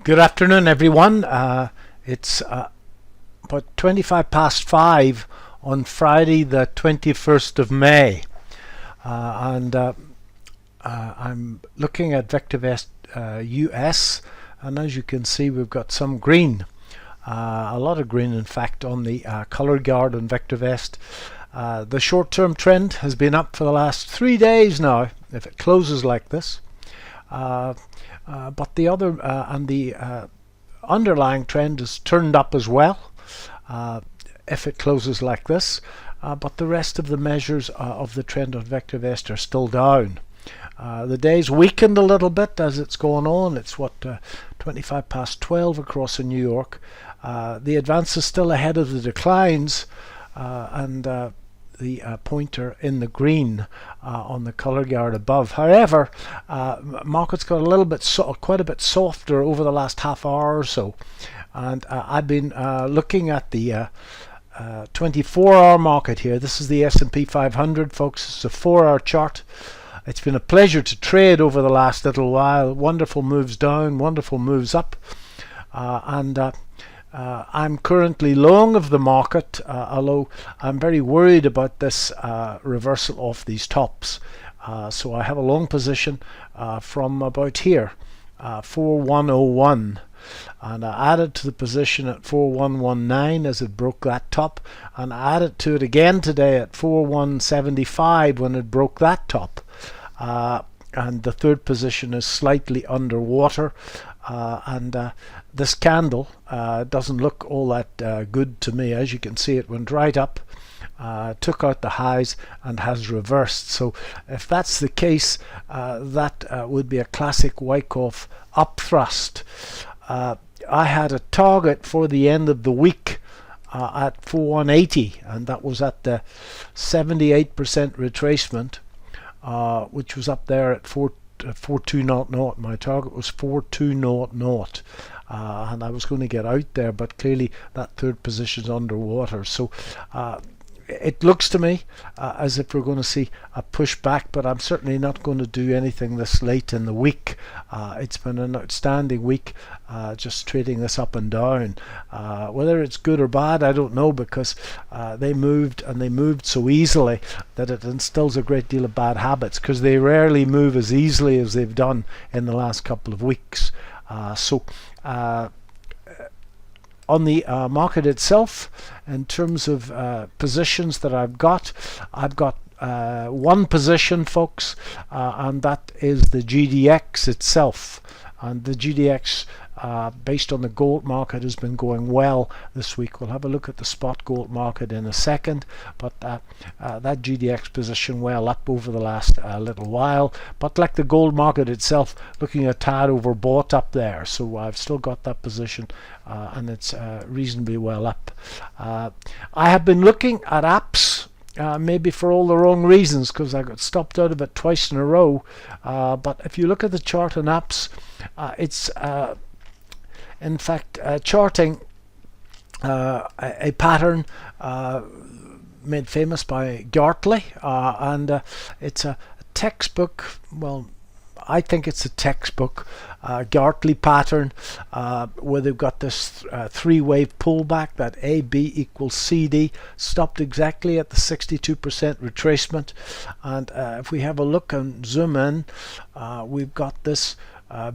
Good afternoon, everyone. It's about 25 past 5 on Friday, the 21st of May. And I'm looking at VectorVest US, and as you can see, we've got some green. A lot of green, in fact, on the color guard on VectorVest. The short-term trend has been up for the last 3 days now, if it closes like this. But the other and the underlying trend is turned up as well, if it closes like this. But the rest of the measures of the trend on VectorVest are still down. The day's weakened a little bit as it's going on. It's 25 past 12 across in New York. The advance is still ahead of the declines, and the pointer in the green on the color guard above. However, markets got a little bit quite a bit softer over the last half hour or so, and I've been looking at the 24-hour market here. This is the S&P 500, folks. It's a 4-hour chart. It's been a pleasure to trade over the last little while. Wonderful moves down, wonderful moves up, and I'm currently long of the market, although I'm very worried about this reversal off these tops. So I have a long position from about here, 4101, and I added to the position at 4119 as it broke that top, and I added to it again today at 4175 when it broke that top. And the third position is slightly underwater, and this candle doesn't look all that good to me. As you can see, it went right up, took out the highs, and has reversed. So if that's the case, that would be a classic Wyckoff upthrust. I had a target for the end of the week at 4180, and that was at the 78% retracement, which was up there at 4200. My target was 4200, and I was going to get out there, but clearly that third position is underwater. So it looks to me as if we're going to see a pushback, but I'm certainly not going to do anything this late in the week. It's been an outstanding week, just trading this up and down. Whether it's good or bad, I don't know, because they moved, and they moved so easily that it instills a great deal of bad habits, because they rarely move as easily as they've done in the last couple of weeks. On the market itself, in terms of positions that I've got one position, folks, and that is the GDX itself. And the GDX, based on the gold market, has been going well this week. We'll have a look at the spot gold market in a second, but that GDX position well up over the last little while. But like the gold market itself, looking a tad overbought up there. So I've still got that position, and it's reasonably well up. I have been looking at apps, maybe for all the wrong reasons, because I got stopped out of it twice in a row. But if you look at the chart on apps, it's in fact charting a pattern made famous by Gartley, and it's a textbook. Well, I think it's a textbook Gartley pattern, where they've got this three-wave pullback, that AB equals CD, stopped exactly at the 62% retracement. And if we have a look and zoom in, we've got this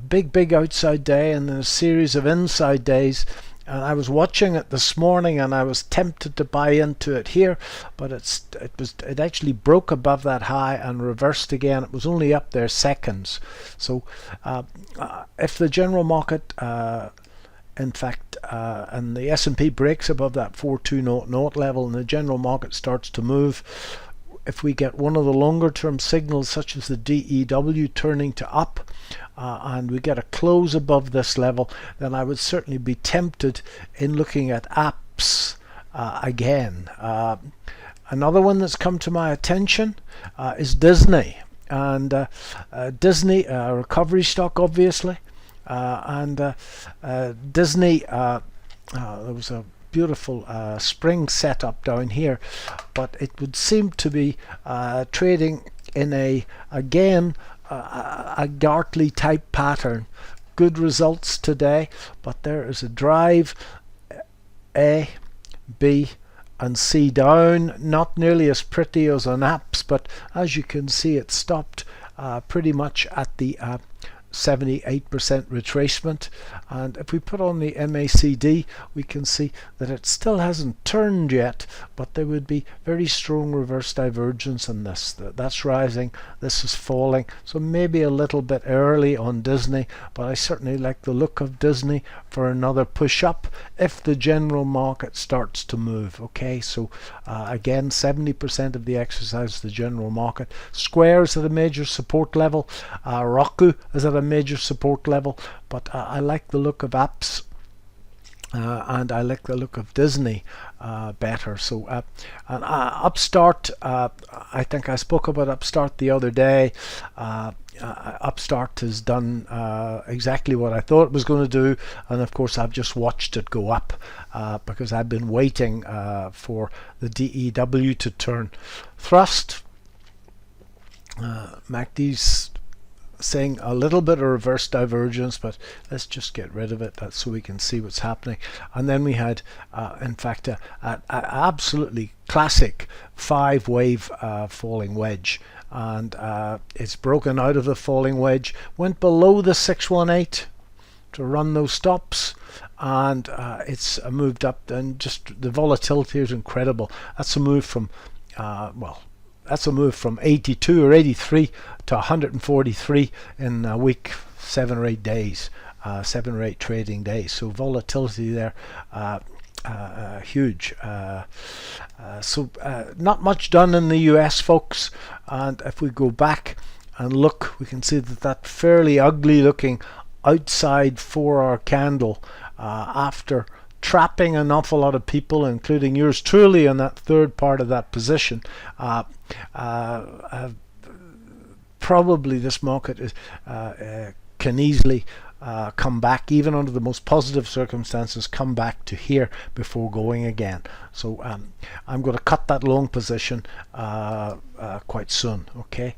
big outside day and then a series of inside days. And I was watching it this morning, and I was tempted to buy into it here, but it actually broke above that high and reversed again. It was only up there seconds. So if the general market, in fact, and the S&P breaks above that 4200 level, and the general market starts to move, if we get one of the longer term signals such as the DEW turning to up, and we get a close above this level, then I would certainly be tempted in looking at apps again. Another one that's come to my attention is Disney, and Disney, a recovery stock obviously, and Disney, there was a beautiful spring setup down here, but it would seem to be trading in a Gartley type pattern, good results today, but there is a drive A, B and C down, not nearly as pretty as on apps, but as you can see it stopped pretty much at the 78% retracement. And if we put on the MACD, we can see that it still hasn't turned yet, but there would be very strong reverse divergence in this. That's rising, this is falling, so maybe a little bit early on Disney, but I certainly like the look of Disney for another push up if the general market starts to move. Okay, so again, 70% of the exercise is the general market. Square is at a major support level, Roku is at a major support level, but I like the look of apps and I like the look of Disney better. So and Upstart, I think I spoke about Upstart the other day. Upstart has done exactly what I thought it was going to do, and of course I've just watched it go up because I've been waiting for the DEW to turn. Thrust, MACD's saying a little bit of reverse divergence, but let's just get rid of it so we can see what's happening. And then we had in fact a absolutely classic 5-wave falling wedge, and it's broken out of the falling wedge, went below the 618 to run those stops, and it's moved up, and just the volatility is incredible. That's a move from that's a move from 82 or 83 to 143 in a week, 7 or 8 days, 7 or 8 trading days. So volatility there, huge. So not much done in the US, folks. And if we go back and look, we can see that fairly ugly looking outside 4-hour candle after trapping an awful lot of people, including yours truly, in that third part of that position. Probably this market is, can easily come back, even under the most positive circumstances, come back to here before going again. So I'm going to cut that long position quite soon. Okay,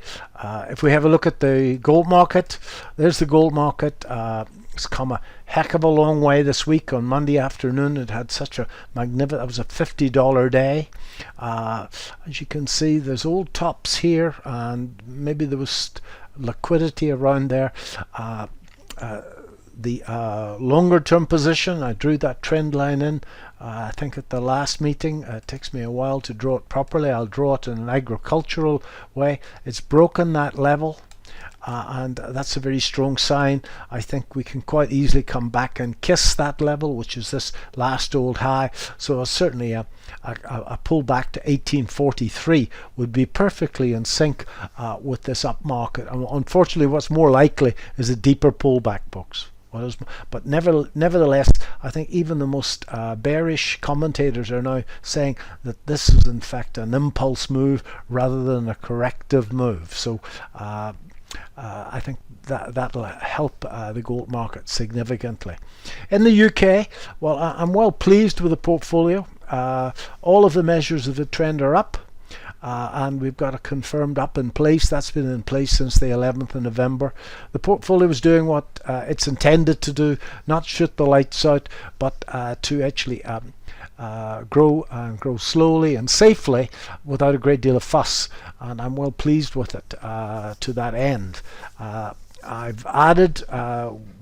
if we have a look at the gold market, there's the gold market. It's come a heck of a long way this week. On Monday afternoon it had such a magnificent, it was a $50 day. As you can see, there's old tops here, and maybe there was liquidity around there. The longer term position, I drew that trend line in I think at the last meeting. It takes me a while to draw it properly. I'll draw it in an agricultural way. It's broken that level, and that's a very strong sign. I think we can quite easily come back and kiss that level, which is this last old high. So certainly a pullback to 1843 would be perfectly in sync with this up market. Unfortunately, what's more likely is a deeper pullback, folks. But nevertheless, I think even the most bearish commentators are now saying that this is in fact an impulse move rather than a corrective move. So I think that'll help the gold market significantly. In the UK, well, I'm well pleased with the portfolio. All of the measures of the trend are up. And we've got a confirmed up in place. That's been in place since the 11th of November. The portfolio is doing what it's intended to do, not shoot the lights out, but to actually grow and grow slowly and safely without a great deal of fuss, and I'm well pleased with it to that end. I've added,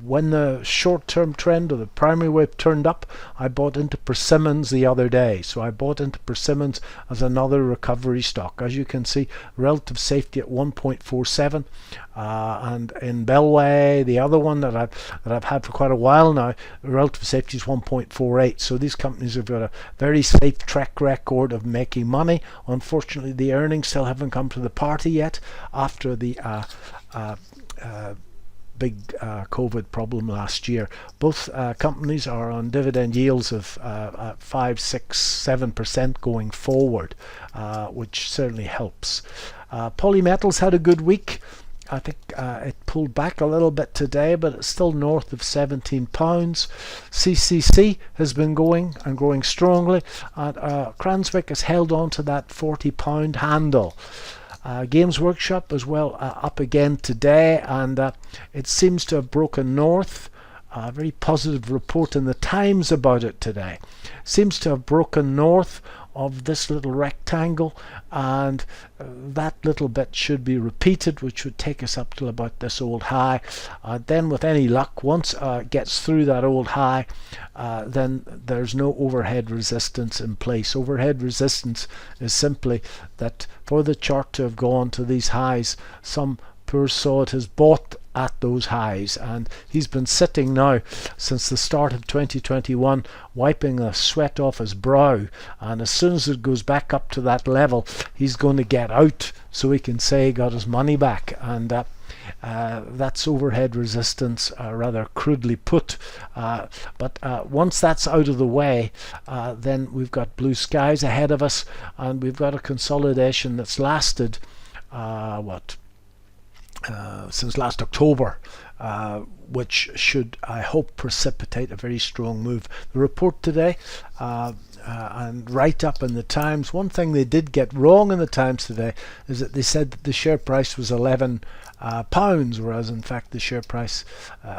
when the short-term trend or the primary wave turned up, I bought into Persimmons the other day. So I bought into Persimmons as another recovery stock. As you can see, relative safety at 1.47, and in Bellway, the other one that I've had for quite a while now, relative safety is 1.48. So these companies have got a very safe track record of making money. Unfortunately, the earnings still haven't come to the party yet after the big COVID problem last year. Both companies are on dividend yields of 5, 6, 7% going forward, which certainly helps. Polymetals had a good week. I think it pulled back a little bit today, but it's still north of £17. CCC has been going and growing strongly, and Cranswick has held on to that £40 handle. Games Workshop as well up again today, and it seems to have broken north. A very positive report in the Times about it today. Seems to have broken north of this little rectangle, and that little bit should be repeated, which would take us up till about this old high. Then with any luck, once it gets through that old high, then there's no overhead resistance in place. Overhead resistance is simply that for the chart to have gone to these highs, some poor sod has bought at those highs, and he's been sitting now since the start of 2021 wiping the sweat off his brow, and as soon as it goes back up to that level, he's going to get out so he can say he got his money back. And that's overhead resistance, rather crudely put, but once that's out of the way, then we've got blue skies ahead of us, and we've got a consolidation that's lasted since last October, which should, I hope, precipitate a very strong move. The report today, and right up in the Times, one thing they did get wrong in the Times today is that they said that the share price was £11, whereas in fact the share price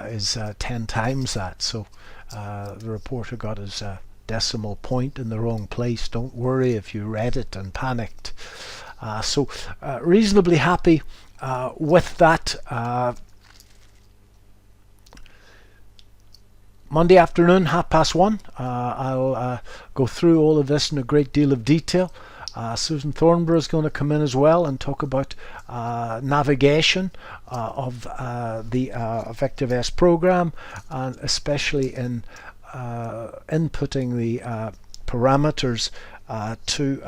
is 10 times that. So the reporter got his decimal point in the wrong place. Don't worry if you read it and panicked. So reasonably happy with that. Monday afternoon, 1:30. I'll go through all of this in a great deal of detail. Susan Thornborough is going to come in as well and talk about navigation of the Effective S program, and especially in inputting the parameters to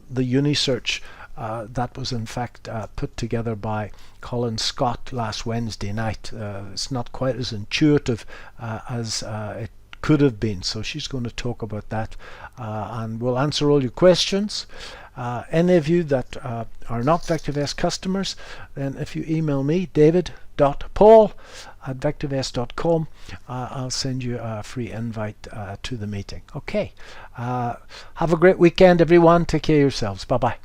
the Unisearch. That was in fact put together by Colin Scott last Wednesday night. It's not quite as intuitive as it could have been, so she's going to talk about that, and we'll answer all your questions. Any of you that are not VectiveS customers, then if you email me, david.paul@vectives.com, I'll send you a free invite to the meeting. Okay, have a great weekend everyone. Take care of yourselves. Bye bye.